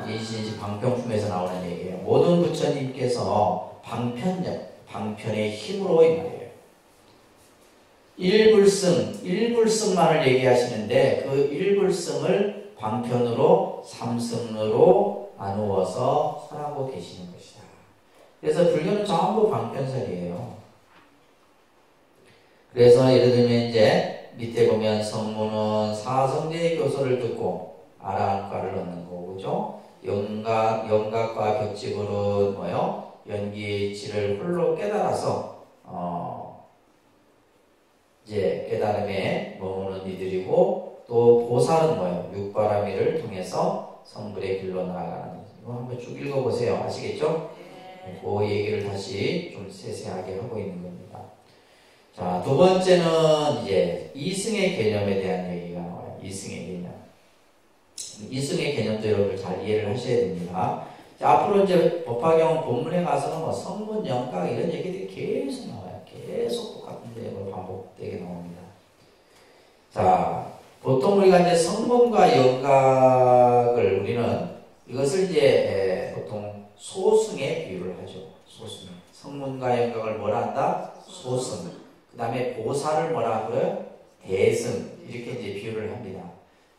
이제 방편품에서 나오는 얘기예요. 모든 부처님께서 방편력, 방편의 힘으로 이 말이에요. 일불승만을 얘기하시는데 그 일불승을 방편으로 삼승으로 나누어서 설하고 계시는 것이다. 그래서 불교는 전부 방편설이에요. 그래서 예를 들면 이제 밑에 보면 성문은 사성제의 교서를 듣고 아라한과를 얻는 거고, 그죠? 영각과 격집으로 뭐요? 연기의 이치를 홀로 깨달아서 이제 깨달음에 머무는 이들이고, 또 보살은 뭐예요? 육바라밀을 통해서 성불의 길로 나아가는 거죠. 이거 한번 쭉 읽어보세요. 아시겠죠? 그 얘기를 다시 좀 세세하게 하고 있는 겁니다. 자, 두 번째는 이제 이승의 개념에 대한 얘기가 나와요. 이승의 개념. 이승의 개념도 여러분들 잘 이해를 하셔야 됩니다. 자, 앞으로 이제 법화경 본문에 가서는 뭐 성문, 영각 이런 얘기들이 계속 나와요. 계속 똑같은 내용으로 반복되게 나옵니다. 자, 보통 우리가 이제 성문과 영각을 우리는 이것을 이제 보통 소승에 비유를 하죠. 소승. 성문과 영각을 뭐라 한다? 소승. 그 다음에 보살을 뭐라 하고요? 대승. 이렇게 이제 비유를 합니다.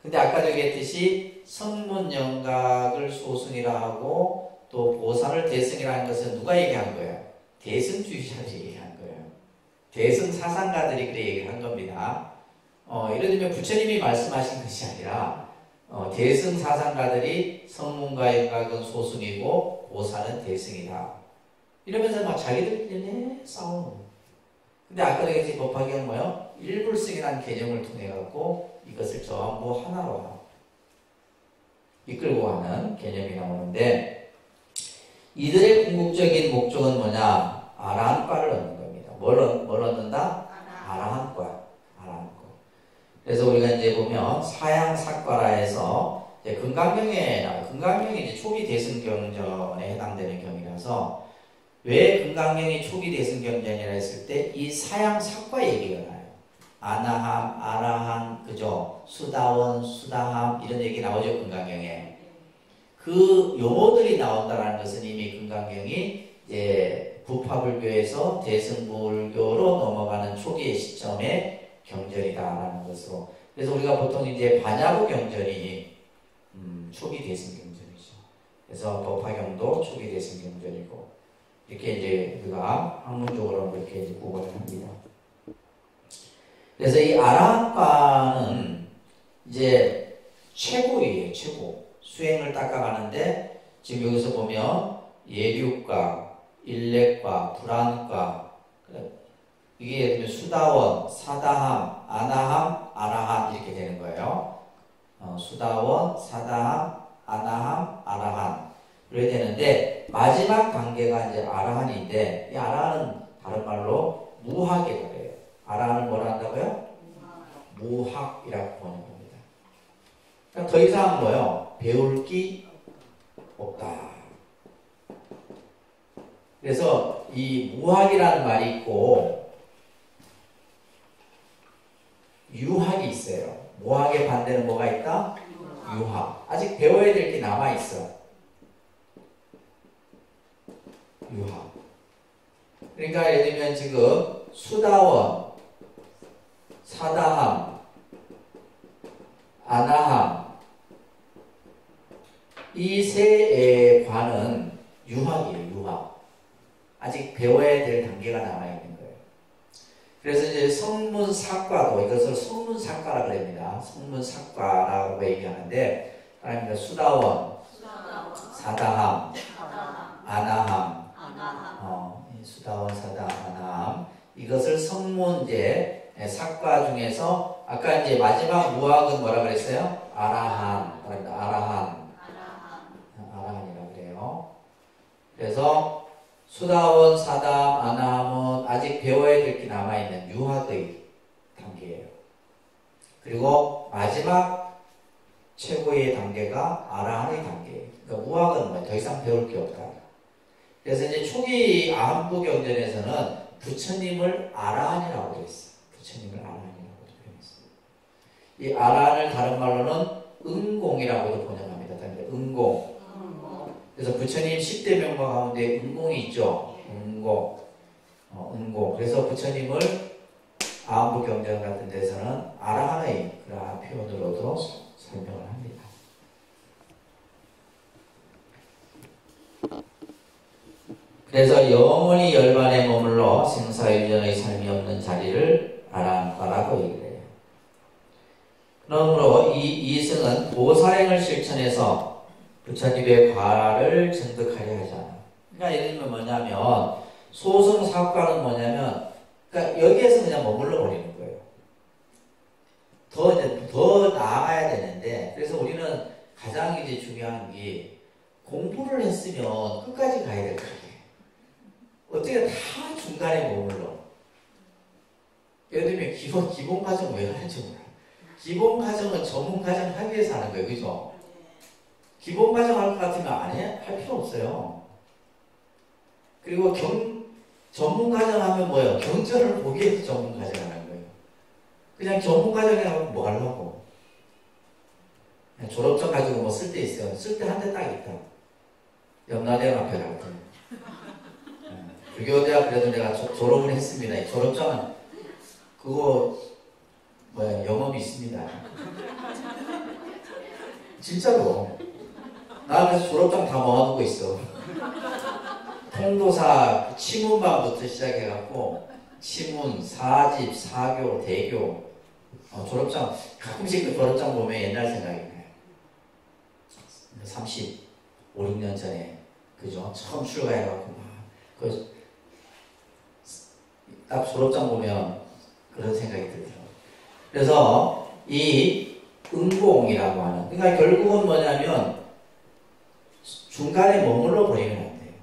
근데 아까도 얘기했듯이 성문 영각을 소승이라 하고 또 보살을 대승이라 하는 것은 누가 얘기한 거예요? 대승주의자들이 얘기한 거예요. 대승 사상가들이 그렇게 얘기를 한 겁니다. 예를 들면 부처님이 말씀하신 것이 아니라 대승 사상가들이 성문과 영각은 소승이고 보살은 대승이다. 이러면서 막 자기들끼리 싸우는 거예요. 근데 아까 얘기했지 법화경은 뭐요? 일불승이라는 개념을 통해 갖고 이것을 전부 하나로 이끌고 가는 개념이 나오는데, 이들의 궁극적인 목적은 뭐냐? 아라한과를 얻는 겁니다. 뭘 얻는다? 아라한과. 그래서 우리가 이제 보면 사양삭과라 해서 이제 금강경이 이제 초기 대승경전에 해당되는 경이라서, 왜 금강경이 초기 대승경전이라 했을 때 이 사양삭과 얘기가 나요. 아나함, 아라한, 그죠? 수다원, 수다함 이런 얘기 나오죠, 금강경에. 그 용어들이 나온다는 것은 이미 금강경이 이제 부파불교에서 대승불교로 넘어가는 초기의 시점에 경전이다라는 것으로. 그래서 우리가 보통 이제 반야부 경전이 초기 대승경전이죠. 그래서 법화경도 초기 대승경전이고, 이렇게 이제 우리가 학문적으로 그렇게 이제 구분을 합니다. 그래서 이 아라한과는 이제 최고예요, 최고. 수행을 닦아가는데, 지금 여기서 보면 예류과, 일례과, 불안과, 이게 예를 들면 수다원, 사다함, 아나함, 아라한 이렇게 되는 거예요. 수다원, 사다함, 아나함, 아라한 이렇게 되는데, 마지막 단계가 이제 아라한인데, 이 아라한은 다른 말로 무학이라고 해요. 아라한을 뭐라 한다고요? 무학이라고 보는 겁니다. 그러니까 더 이상 뭐요? 배울 게 없다. 그래서 이 무학이라는 말이 있고 유학이 있어요. 무학의 반대는 뭐가 있다? 유학. 아직 배워야 될 게 남아있어. 유학. 그러니까 예를 들면 지금 수다원, 사다함, 아나함, 이 세 관은 유학이에요. 유학. 아직 배워야 될 단계가 남아있는 거예요. 그래서 이제 성문사과도 이것을 성문사과라고 합니다. 성문사과라고 얘기하는데, 하나님과 수다원, 사다함, 아나함, 수다원, 사다함, 아나함, 이것을 성문제 사과 중에서 아까 이제 마지막 무학은 뭐라 그랬어요? 아라한, 아라한이라고 그래요. 그래서 수다원, 사다함, 아나함은 아직 배워야 될 게 남아있는 유학의 단계예요. 그리고 마지막 최고의 단계가 아라한의 단계예요. 그러니까 무학은 뭐 더 이상 배울 게 없다. 그래서 이제 초기 아한부 경전에서는 부처님을 아라한이라고 그랬어요. 부처님을 아라한이라고 표현했어요. 이 아라한을 다른 말로는 응공이라고도 번역합니다. 응공. 그래서 부처님 10대 명과 가운데 응공이 있죠. 응공. 응공. 그래서 부처님을 아한부 경전 같은 데서는 아라한의 그러한 표현으로도 설명을 합니다. 그래서 영원히 열반에 머물러 생사유전의 삶이 없는 자리를 아라한과라고 얘기를 해요. 그러므로 이 이승은 보살행을 실천해서 부처님의 과를 증득하려 하잖아. 그러니까 예를 들면 뭐냐면 소승사과는 뭐냐면 그러니까 여기에서 그냥 머물러 버리는 거예요. 더 나아가야 되는데, 그래서 우리는 가장 이제 중요한 게 공부를 했으면 끝까지 가야 될 거 아니에요. 어떻게 다 중간에 머물러. 예를 들면 기본 과정 왜 하는지 몰라. 기본 과정은 전문 과정 하기 위해서 하는 거예요. 그죠? 기본 과정 할 것 같으면 할 필요 없어요. 그리고 전문 과정 하면 뭐예요? 경전을 보기 위해서 전문 과정 하는 거예요. 그냥 전문 과정에 하면 뭐 하려고. 그냥 졸업증 가지고 뭐 쓸 데 있어요. 쓸 데 한 대 딱 있다. 염라대왕 앞에 갈 때. 불교대학 그래도 내가 졸업을 했습니다. 이 졸업장은 그거 영업이 있습니다. 진짜로. 나 그래서 졸업장 다 모아두고 있어. 통도사 치문반부터 시작해갖고 치문, 사집, 사교, 대교 졸업장 가끔씩 그 졸업장 보면 옛날 생각이 나요. 35, 6년 전에 그죠? 처음 출가해갖고 딱 졸업장 보면 그런 생각이 들더라고요. 그래서 이 응공이라고 하는, 그러니까 결국은 뭐냐면 중간에 머물러 버리면 안 돼요.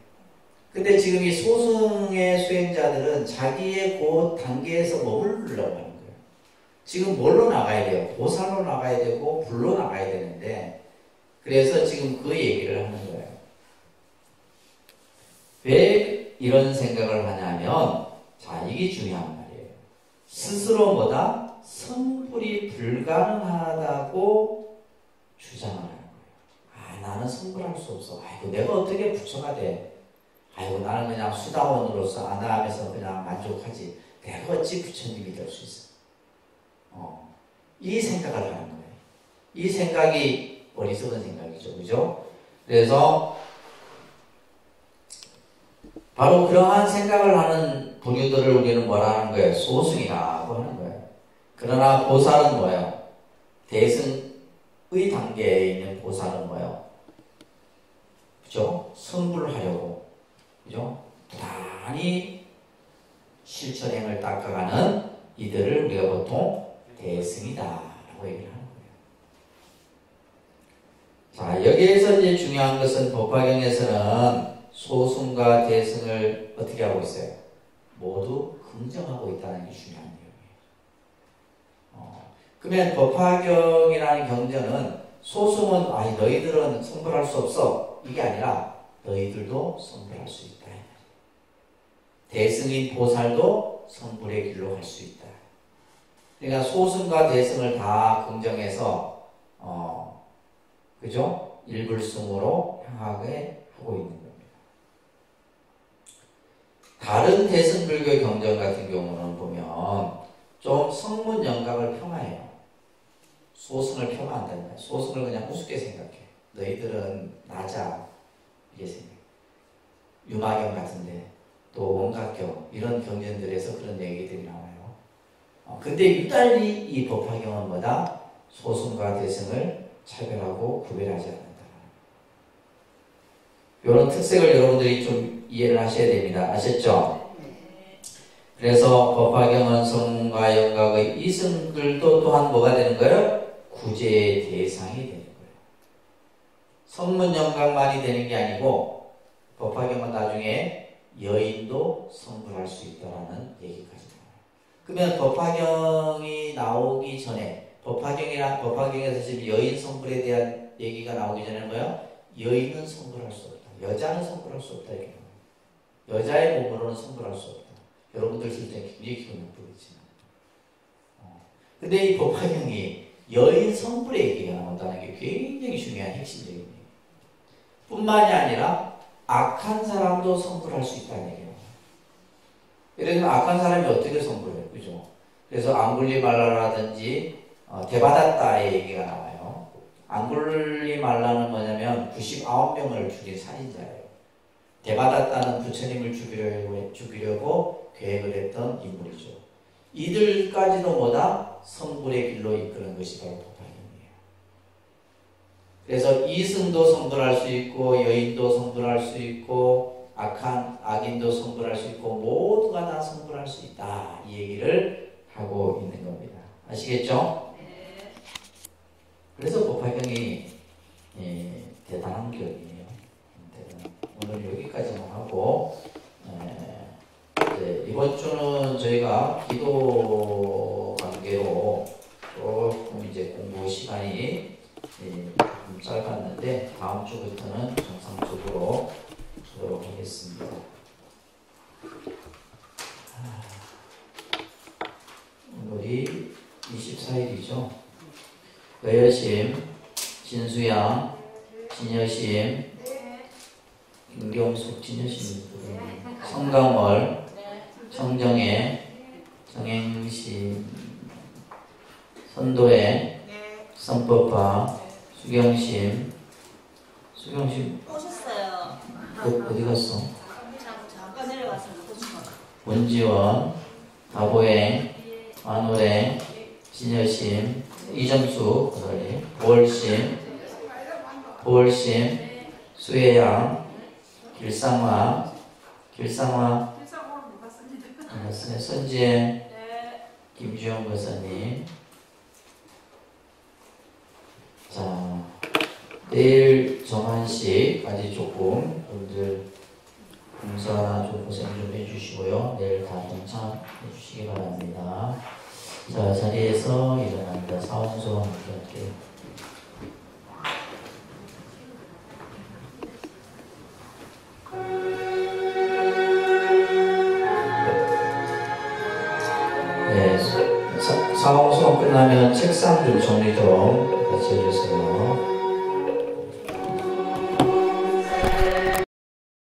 근데 지금 이 소승의 수행자들은 자기의 그 단계에서 머물르려고 하는 거예요. 지금 뭘로 나가야 돼요? 보살로 나가야 되고 불로 나가야 되는데, 그래서 지금 그 얘기를 하는 거예요. 왜 이런 생각을 하냐면, 자, 이게 중요한 말이에요. 스스로 뭐다? 성불이 불가능하다고 주장을 하는 거예요. 나는 성불할 수 없어. 아이고, 내가 어떻게 부처가 돼? 아이고, 나는 그냥 수다원으로서 아나하면서 그냥 만족하지. 내가 어찌 부처님이 될 수 있어? 이 생각을 하는 거예요. 이 생각이 어리석은 생각이죠. 그죠? 그래서 바로 그러한 생각을 하는 부류들을 우리는 뭐라 하는 거예요? 소승이라고 하는 거예요. 그러나 보살은 뭐예요? 대승의 단계에 있는 보살은 뭐예요? 그죠? 성불하려고, 그죠? 부단히 실천행을 닦아가는 이들을 우리가 보통 대승이다라고 얘기를 하는 거예요. 자, 여기에서 이제 중요한 것은 법화경에서는 소승과 대승을 어떻게 하고 있어요? 모두 긍정하고 있다는 게 중요한 내용이에요. 그러면 법화경이라는 경전은 소승은 너희들은 성불할 수 없어, 이게 아니라 너희들도 성불할 수 있다. 대승인 보살도 성불의 길로 갈 수 있다. 그러니까 소승과 대승을 다 긍정해서 그죠? 일불승으로 향하게 하고 있는 겁니다. 다른 대승불교 경전 같은 경우는 보면 좀 성문 영각을 폄하해요. 소승을 폄하한다는 거야. 소승을 그냥 우습게 생각해. 너희들은 낮아. 이게 생각해. 유마경 같은데 또 원각경 이런 경전들에서 그런 얘기들이 나와요. 근데 유달리 이 법화경은 뭐다? 소승과 대승을 차별하고 구별하지 않는다. 이런 특색을 여러분들이 좀 이해를 하셔야 됩니다. 아셨죠? 그래서 법화경은 성문과 영각의 이승들도 또한 뭐가 되는 거예요? 구제의 대상이 되는 거예요. 성문 영각만이 되는 게 아니고 법화경은 나중에 여인도 성불할 수 있다는 얘기까지 나와요. 그러면 법화경이 나오기 전에 법화경에서 지금 여인 성불에 대한 얘기가 나오기 전에 뭐예요? 여인은 성불할 수 없다. 여자는 성불할 수 없다. 이렇게 나와요. 여자의 몸으로는 성불할 수 없다. 여러분들 쓸 때 굉장히 기분 나쁘겠지만. 근데 이 법화경이 여인 성불의 얘기가 나온다는 게 굉장히 중요한 핵심적인 얘기예요. 뿐만이 아니라 악한 사람도 성불할 수 있다는 얘기예요. 예를 들면 악한 사람이 어떻게 성불해요? 그죠? 그래서 앙굴리말라라든지 대바다따의 얘기가 나와요. 앙굴리말라는 뭐냐면 99명을 죽인 살인자예요. 대바다따는 부처님을 죽이려고 계획을 했던 인물이죠. 이들까지도 뭐다? 성불의 길로 이끄는 것이 바로 법화경이에요. 그래서 이승도 성불할 수 있고 여인도 성불할 수 있고 악인도 성불할 수 있고 모두가 다 성불할 수 있다. 이 얘기를 하고 있는 겁니다. 아시겠죠? 네. 그래서 법화경이 대단한 경이에요. 오늘 여기까지만 하고 이번 주는 저희가 기도 관계로 조금 이제 공부 시간이 좀 짧았는데 다음 주부터는 정상적으로 하도록 하겠습니다. 오늘이 24일이죠. 여여심, 진수양, 진여심, 김경숙, 진여심, 성강월, 정정혜, 정행심, 선도혜, 성법화, 수경심 오셨어요. 어디 갔어? 잠깐 내려왔어요. 원지원, 다보행, 만호랭, 진여심, 이정수, 보월심, 수혜양, 길상화, 선지혜, 김주영 권사님. 자, 내일 정한식까지 조금 여러분들 봉사 좀 고생 좀 해주시고요. 내일 다 동참해 주시기 바랍니다. 자, 자리에서 일어납니다. 사원소 함께 할게요. 네, 사원 수업 끝나면 책상 좀 정리 좀 같이 해주세요.